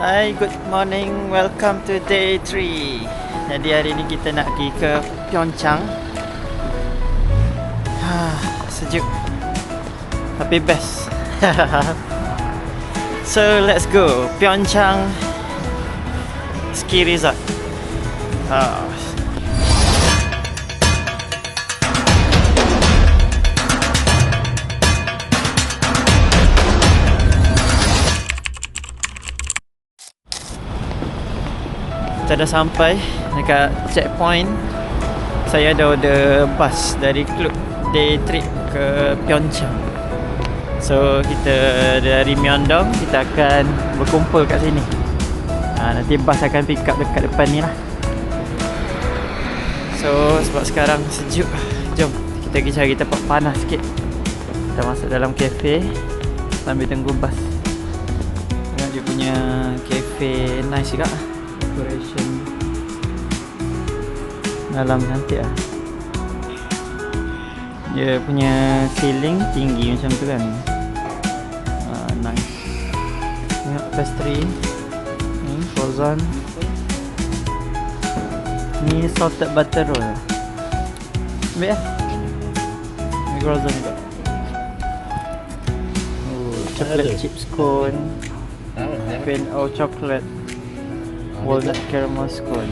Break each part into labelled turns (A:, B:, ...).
A: Hai, good morning. Welcome to day 3. Jadi hari ni kita nak pergi ke Pyeongchang. Sejuk tapi best. So let's go Pyeongchang ski resort. Kita dah sampai dekat checkpoint. Saya ada order bus dari klub day trip ke Pyeongchang. So kita dari Myeongdong kita akan berkumpul kat sini. Nanti bus akan pick up dekat depan ni lah. So sebab sekarang sejuk, jom kita pergi cari tempat panas sikit. Kita masuk dalam kafe sambil tunggu bus. Tengok dia punya kafe nice juga. Decoration dalam cantik lah. Dia punya ceiling tinggi macam tu kan. Nice. Tengok pastry ni, frozen. Ni salted butter roll. Ambil lah. Ni frozen juga. Chocolate chips cone, pain chocolate, walnut caramel scone.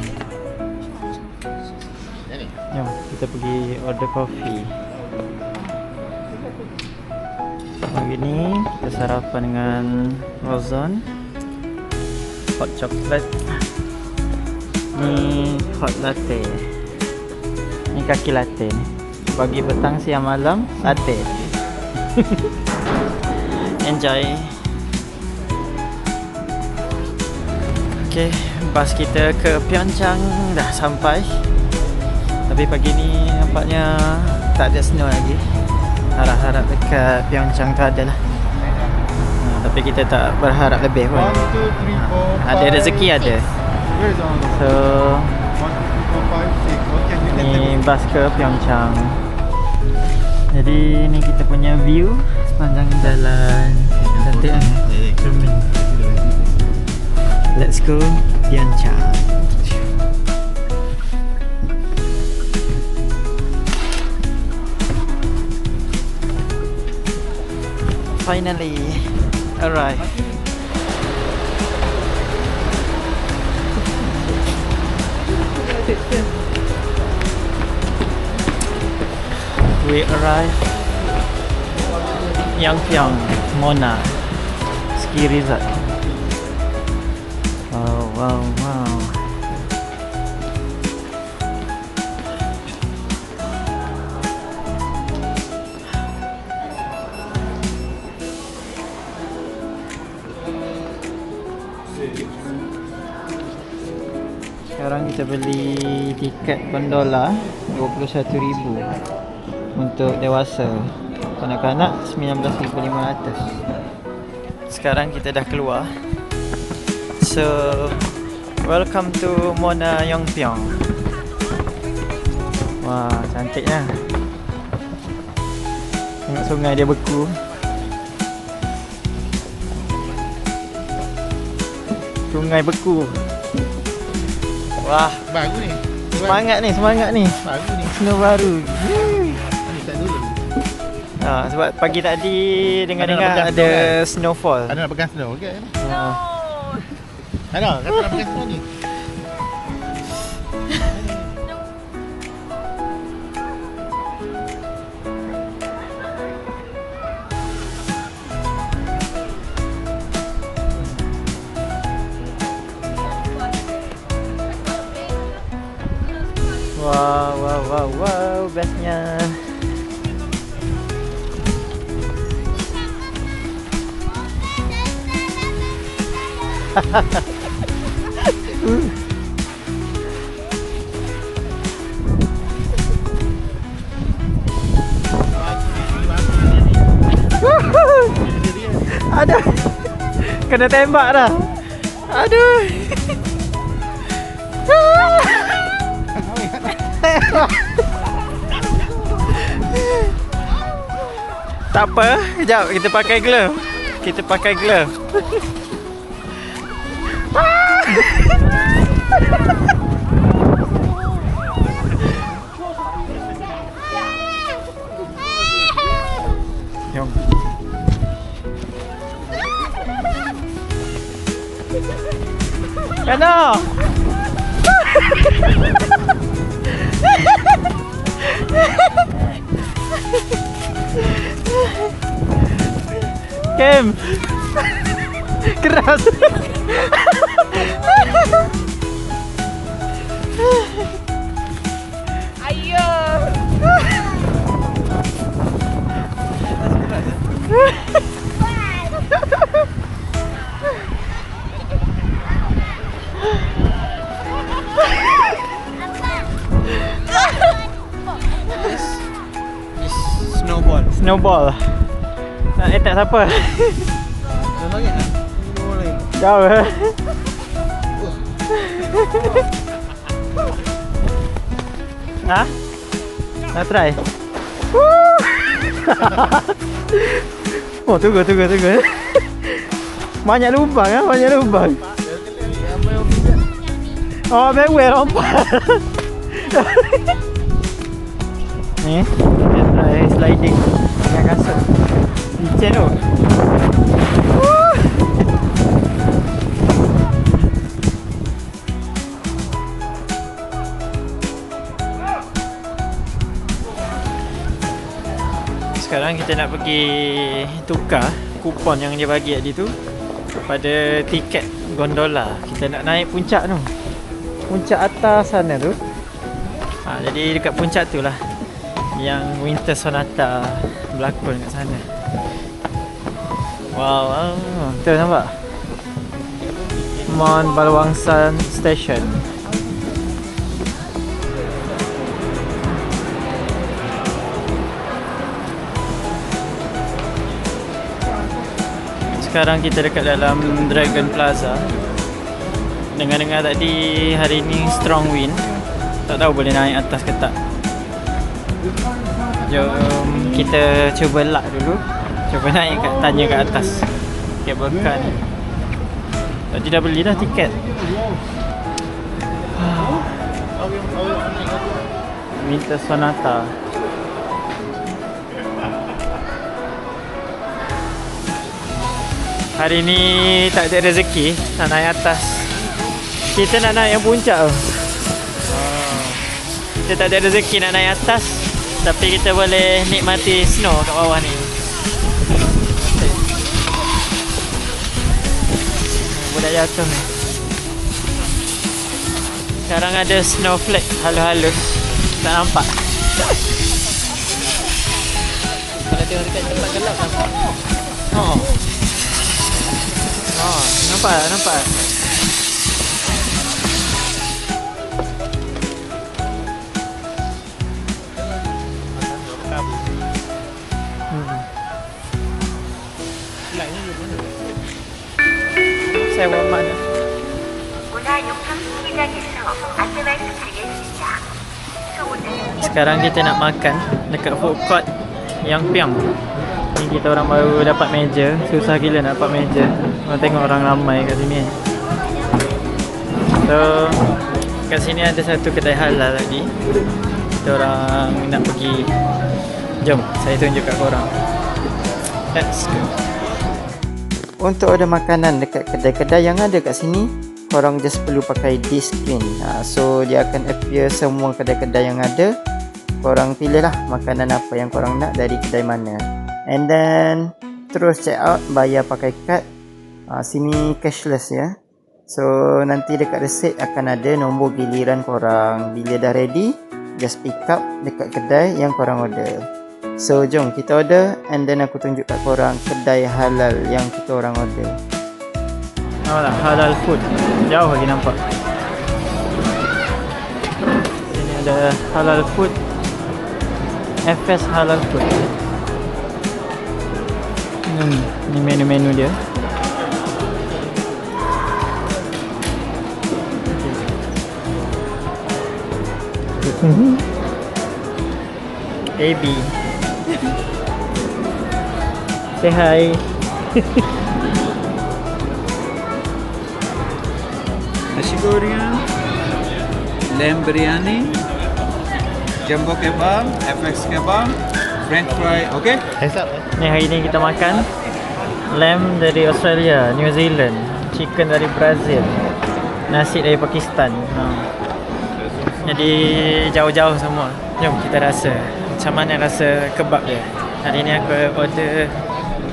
A: Jom kita pergi order coffee. Pagi ni kita sarapan dengan frozen, hot chocolate. Ni hot latte. Ni kaki latte ni. Pagi, petang, siang, malam latte. Enjoy. Okay, bas kita ke Pyeongchang dah sampai. Tapi pagi ni nampaknya tak ada snow lagi. Harap-harap dekat Pyeongchang tu ada lah. Tapi kita tak berharap lebih pun. Ada rezeki ada. So ni bas ke Pyeongchang. Jadi ni kita punya view sepanjang jalan. Cantik kan? Cermin. Let's go Pyeongchang. Finally arrived. We arrived Yangpyeong Mona Ski Resort. Wow. Sekarang kita beli tiket gondola 21,000 untuk dewasa. Kanak-kanak 19,500. Sekarang kita dah keluar. So welcome to Mona Yangpyeong. Wah, cantiknya. Tengok sungai dia beku. Sungai beku. Wah,
B: baru ni.
A: Semangat ni.
B: Baru ni.
A: Snow baru.
B: Ni tak dulu.
A: Sebab pagi tadi dengar-dengar ada snowfall.
B: Ada nak pegang snow ke?
A: Snow.
B: Ada, kata nak pegang snow ni.
A: Wow, bestnya. Aduh, kena tembak dah. Aduh. Tak apa, kejap kita pakai glove. Jom. Kana. Kem. Keras.
C: Ayo.
B: Snowball.
A: Snowball. Nak attack siapa?
B: Dah langit lah. Boleh.
A: Jauh. Ha? Nak try? Oh, tunggu. Banyak lubang ah, banyak lubang. Oh, mewah lompat. Ni, dia try sliding dengan kasut. Licin tu. Sekarang kita nak pergi tukar kupon yang dia bagi tadi tu pada tiket gondola. Kita nak naik puncak tu. Puncak atas sana tu. Jadi dekat puncak tu lah yang Winter Sonata berlakon kat sana. Wow, tu nampak? Mount Balwangsan Station. Sekarang kita dekat dalam Dragon Plaza. Dengar-dengar tadi hari ni strong wind. Tak tahu boleh naik atas ke tak. Jom kita cuba lak dulu. Cuba naik tanya kat atas cable car ni. Tadi dah beli dah tiket. Winter Sonata. Hari ni tak ada rezeki nak naik atas. Kita nak naik yang puncak tu. Kita tak ada rezeki nak naik atas, tapi kita boleh nikmati snow kat bawah ni. Budak jatuh ni. Sekarang ada snowflake halus-halus. Tak nampak. Kalau tengok dekat tempat gelap nampak. Nampak. Sewa mana? Sekarang kita nak makan dekat food court yang Piang. Ni kita orang baru dapat meja. Susah gila nak dapat meja. Orang tengok orang ramai kat sini. So kat sini ada satu kedai halal tadi. Kita orang nak pergi. Jom saya tunjuk kat korang. Let's go. Untuk order makanan dekat kedai-kedai yang ada kat sini, korang just perlu pakai this screen. So dia akan appear semua kedai-kedai yang ada. Korang pilih lah makanan apa yang korang nak dari kedai mana. And then terus check out, bayar pakai kad. Sini cashless ya. So nanti dekat receipt akan ada nombor giliran korang. Bila dah ready, just pick up dekat kedai yang korang order. So jom kita order, and then aku tunjuk kat korang kedai halal yang kita orang order. Nampak tak? Halal food. Jauh lagi nampak. Sini ada halal food. FS halal food. Ni menu-menu dia. AB. Say hi.
B: goreng, lamb biryani, jumbo kebab, FX kebab, French fry. Okay?
A: Ni hari ni kita makan lamb dari Australia, New Zealand, chicken dari Brazil, nasi dari Pakistan. Jadi jauh-jauh semua. Jom kita rasa macam mana rasa kebab dia. Hari ni aku order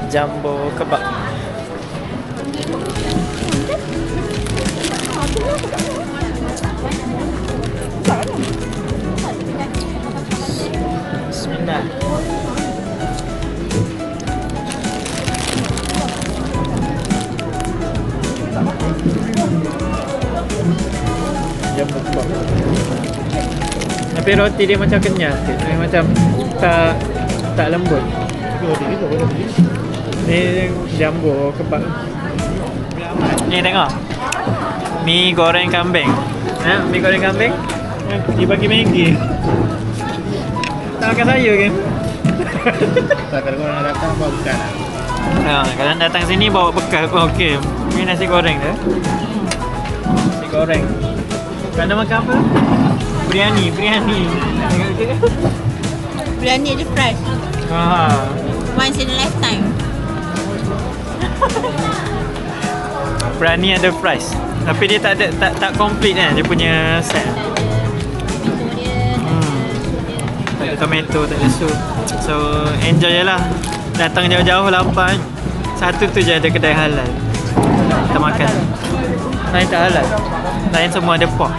A: jumbo kebab. Bismillah. Jumbo kebab. Tapi roti dia macam kenyal sikit. Dia macam tak lembut. Ni jumbo kebab. Ni tengok. Mi goreng kambing. Mi goreng kambing. Dia bagi Maggi. Tak makan sayur kan?
B: Kalau korang datang bawa bekal lah.
A: Kalau datang sini bawa bekal pun okey. Ni nasi goreng dia. Nasi goreng. Kau nak makan apa? Biryani.
C: Biryani ada price. Once in a lifetime.
A: Biryani ada price. Tapi dia tak complete kan dia punya set. Tak ada tomato, tak ada sup. So enjoy je lah. Datang jauh-jauh lapar. Satu tu je ada kedai halal. Kita makan. Lain tak halal. Lain semua ada pork.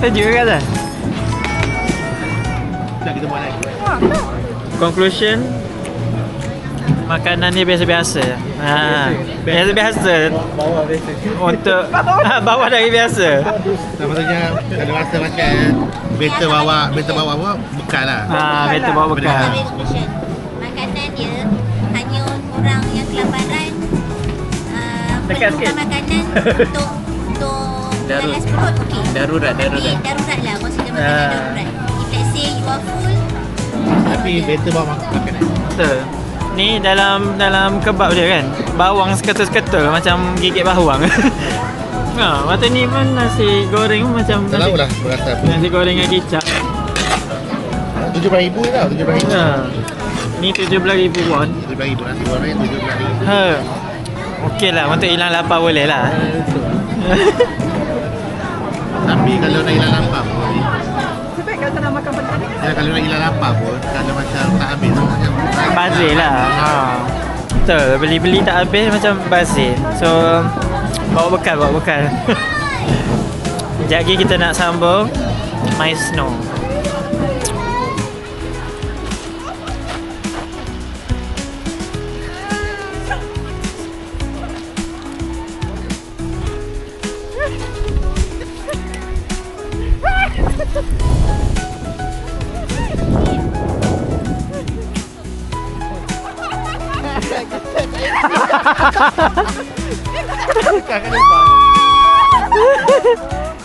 A: Sejuk kan tak?
B: Tak kita buat lagi.
A: Conclusion, makanan ni biasa-biasa. Biasa-biasa.
B: Bawah biasa.
A: Untuk bawah dari biasa.
B: Maksudnya kalau rasa makan beta bawa apa bekal lah.
A: Betul bawa bekal.
C: Makanan dia hanya orang yang kelaparan
A: Dekat sikit.
C: perlukan makanan untuk
A: Darur.
C: balas perut. Okey.
A: Darurat.
C: Darurat lah. Maksudnya makanan darurat. If let's say you are full,
B: Tapi beta bawa makanan.
A: Betul. Ni dalam kebab dia kan, bawang seketul-seketul macam gigit bawang. Macam ni pun nasi goreng pun macam
B: Tak tahu lah berasa apa.
A: nasi goreng dengan kicap.
B: 17,000 tau, 17,000.
A: Ni 17,000 won.
B: 17,000 nasi goreng 17,000.
A: Okey lah, untuk hilang lapar boleh lah.
B: Tapi kalau nak hilang lapar pun kalau nak hilang lapar pun kalau macam tak habis macam
A: Bazir lah. Betul, beli-beli tak habis macam bazir. So bawa bekal. Sekejap lagi kita nak sambung My Snow.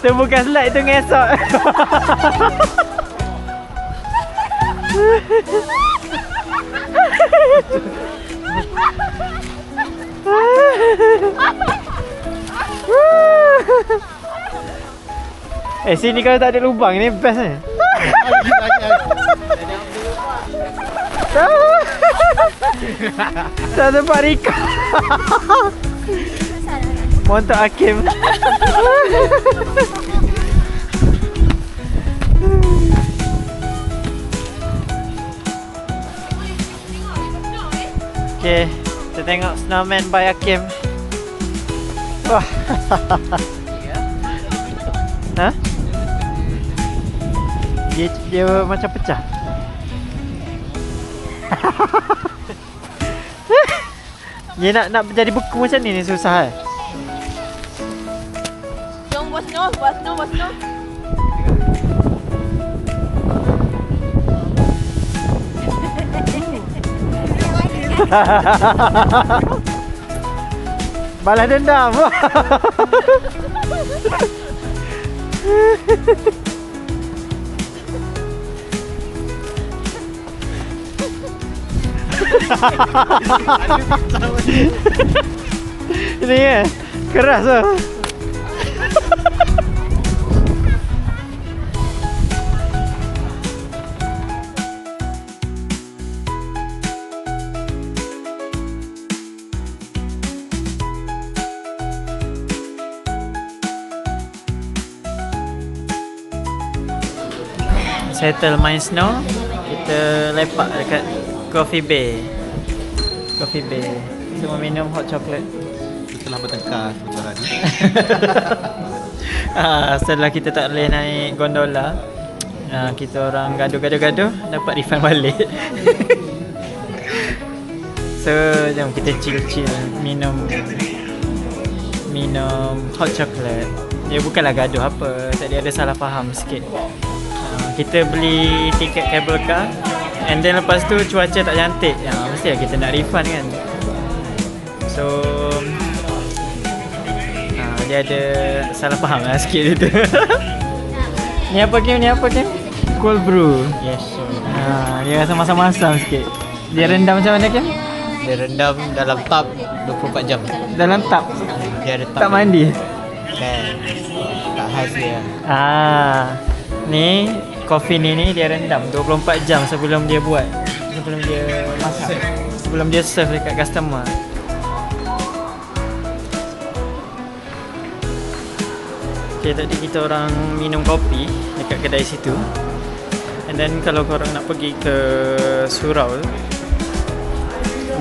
A: Tu bukan slide, tu ngesok. Sini kalau tak ada lubang ni best ni. Tak sempat record. Montok Hakim. Okay, kita tengok snowman by Hakim. Wah. Dia macam pecah. Dia nak jadi beku macam ni susah eh.
C: jom buat snow.
A: Balas dendam. Ini ya. Keras lah. Settle main snow, kita lepak dekat Coffee Bay. Semua minum hot chocolate.
B: Setelah bertengkar sebentar tadi.
A: Setelah kita tak boleh naik gondola, kita orang gaduh dapat refund balik. So jom kita chill minum hot chocolate. Dia bukanlah gaduh apa, tadi ada salah faham sikit. Kita beli tiket cable car, and then lepas tu cuaca tak cantik, mestilah kita nak refund kan. So dia ada salah faham lah sikit tu. Ni apa Kim? Cold brew.
B: Yes sir.
A: Dia rasa masam-masam sikit. Dia rendam macam mana Kim?
B: Dia rendam dalam tub 24 jam.
A: Dalam tub?
B: Dia ada tub.
A: Tak mandi?
B: Tak khas dia.
A: Ni kopi ni dia rendam 24 jam sebelum dia buat, sebelum dia masak, sebelum dia serve dekat customer. Okay, tadi kita orang minum kopi dekat kedai situ. And then kalau korang nak pergi ke surau,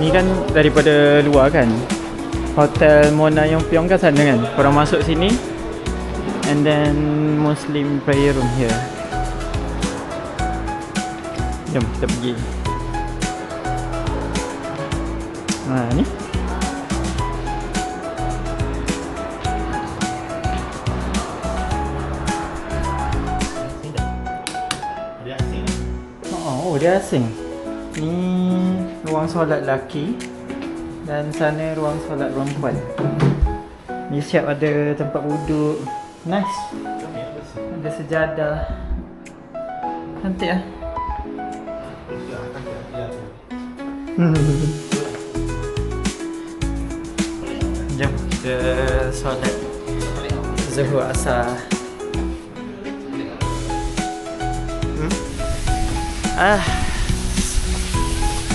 A: ni kan daripada luar kan, Hotel Mona Yongpyong kan sana kan. Korang masuk sini, and then Muslim prayer room here. Jom kita pergi. Ni dia asing. Ni ruang solat lelaki dan sana ruang solat perempuan. Ni siap ada tempat duduk. Nice. Ada sejadah. Cantik lah. Jom kita solat Zuhur Asar.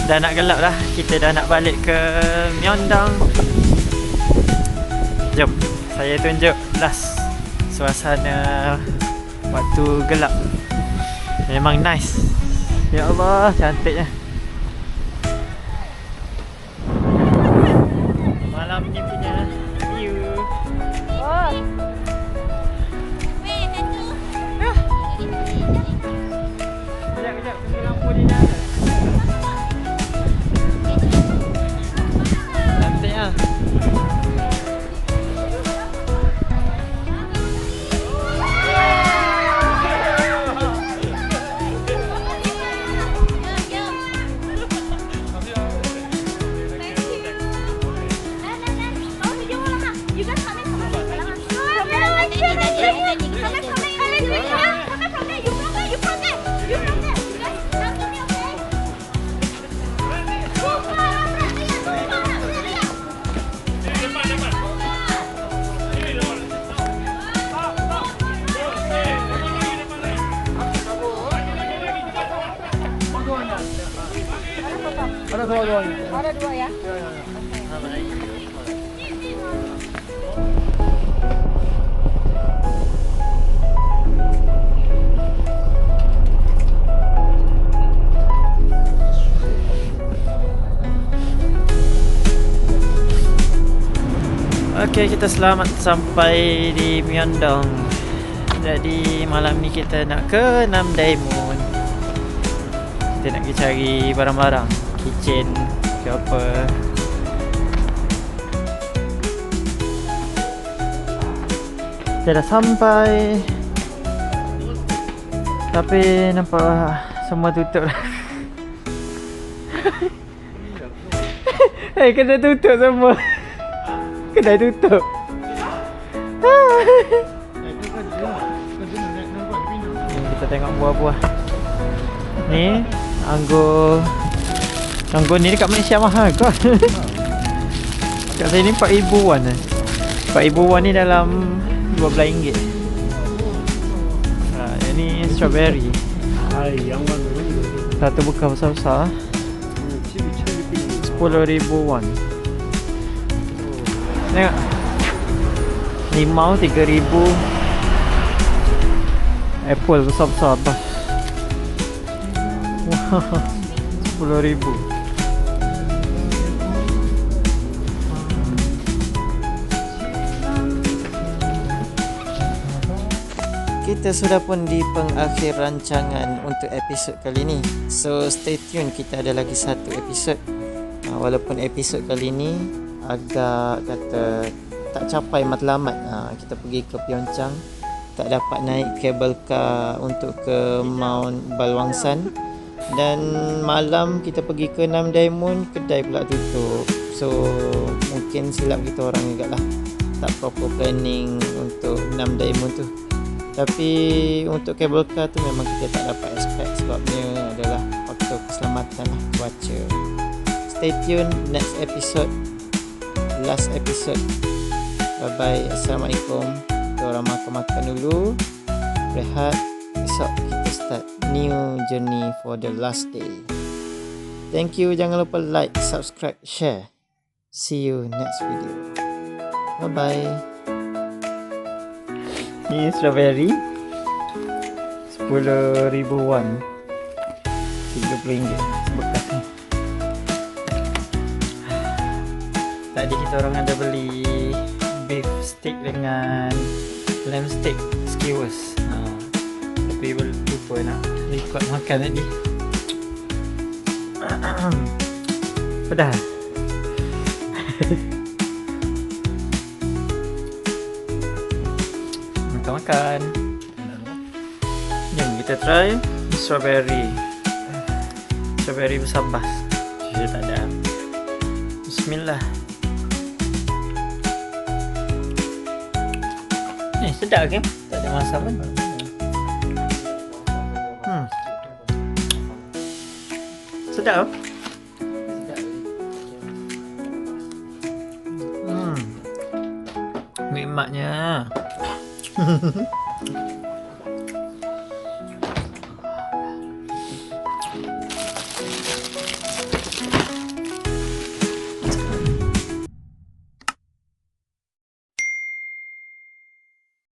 A: Dah nak gelap dah. Kita dah nak balik ke Myeongdong. Jom saya tunjuk last suasana waktu gelap. Memang nice. Ya Allah, cantiknya. Malam ni punya view. Kejap, tunggu lampu dia nyala. Cantik lah.
C: Ada dua ya.
A: Okay, kita selamat sampai di Myeongdong. Jadi malam ni kita nak ke Namdaemun. Kita nak pergi cari barang-barang, kitchen ke apa. Kita dah sampai, tapi nampak semua tutup dah. Kedai tutup semua. Kedai tutup. Kita tengok buah-buah. Ni anggur. Anggur ni dekat Malaysia mahal kot. Kat sini 4,000 won. RM4,000 won ni dalam RM12. Yang ni strawberry. Satu buka besar-besar. RM10,000 won. Tengok. Limau RM3,000. Apple besar-besar bas. Wah, RM10,000. Kita sudah pun di pengakhir rancangan untuk episod kali ni. So stay tune, kita ada lagi satu episod. Walaupun episod kali ni agak kata tak capai matlamat. Kita pergi ke Pyeongchang, tak dapat naik cable car untuk ke Mount Balwangsan. Dan malam kita pergi ke Nam Diamond, kedai pula tutup. So mungkin silap kita orang juga lah, tak proper planning untuk Nam Diamond tu. Tapi untuk cable car tu memang kita tak dapat expect, sebabnya adalah faktor keselamatan lah, cuaca. Stay tune next episode, last episode. Bye bye, assalamualaikum. Kita orang makan-makan dulu, rehat. Esok kita start new journey for the last day. Thank you, jangan lupa like, subscribe, share. See you next video. Bye bye. Ni strawberry RM10,000 won, RM30 bekas ni. Tadi kita orang ada beli beef steak dengan lamb steak skewers. Tapi lupa nak record makan tadi. Pedas. Makan. Jom kita try strawberry. Strawberry besar bas. Saya tak ada. Bismillah. Sedap ke? Tak ada masak pun. Sedap. Nikmatnya.